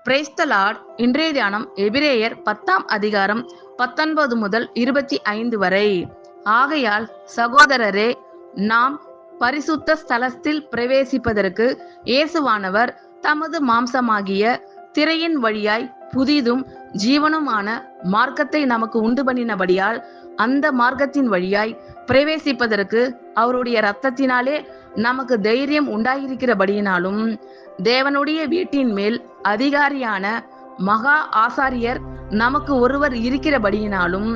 Praise the Lord. இன்றைய தியானம் எபிரேயர் 10ஆம் அதிகாரம் 19 முதல் 25 வரை. ஆகையால் சகோதரரே, நாம் பரிசுத்த ஸ்தலத்தில் பிரவேசிப்பதற்கு இயேசுவானவர் தமது மாம்சமாகிய திரையின் வழியாய் புதிதும் ஜீவனுமான மார்க்கத்தை நமக்கு உண்டு பண்ணினபடியால் அந்த மார்க்கத்தின் வழியாய் பிரவேசிப்பதற்கு அவருடைய இரத்தத்தினாலே நமக்கு தைரியம் உண்டாயிருக்கிறபடியினாலும், தேவனுடைய வீட்டின் மேல் அதிகாரியான மகா ஆசாரியர் நமக்கு ஒருவர் இருக்கிறபடியினாலும்,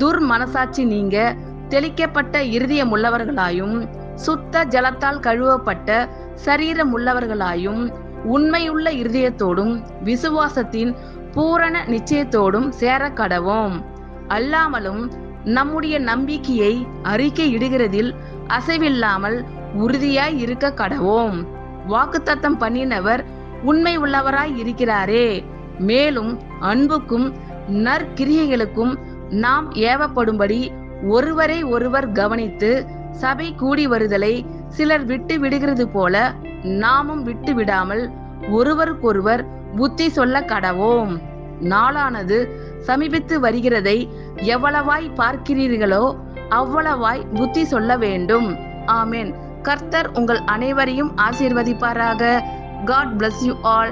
துர்மனசாட்சி நீங்க தெளிக்கப்பட்ட இருதயம் உள்ளவர்களாயும் சுத்த ஜலத்தால் கழுவப்பட்ட சரீரம் உள்ளவர்களாயும் உண்மையுள்ள இருதயத்தோடும் விசுவாசத்தின் பூரண நிச்சயத்தோடும் சேர கடவோம். அல்லாமலும் நம்முடைய நம்பிக்கையை அறிக்கையிடுகிறதில் அசைவில்லாமல் உறுதியாய் இருக்க கடவோம். வாக்குத்தத்தம் பண்ணினவர் உண்மை உள்ளவராய் இருக்கிறாரே. மேலும் அன்புக்கும் நற்கிரியைகளுக்கும் நாம் ஏவப்படும்படி ஒருவரை ஒருவர் கவனித்து சபை கூடி வருதலை சிலர் விட்டு விடுகிறது போல நாமும் விட்டு விடாமல் ஒருவருக்கொருவர் புத்தி சொல்ல கடவோம். நாளானது சமீபித்து வருகிறதை எவ்வளவாய் பார்க்கிறீர்களோ அவ்வளவாய் புத்தி சொல்ல வேண்டும். ஆமென். கர்த்தர் உங்கள் அனைவரையும் ஆசீர்வதிப்பாராக. God bless you all.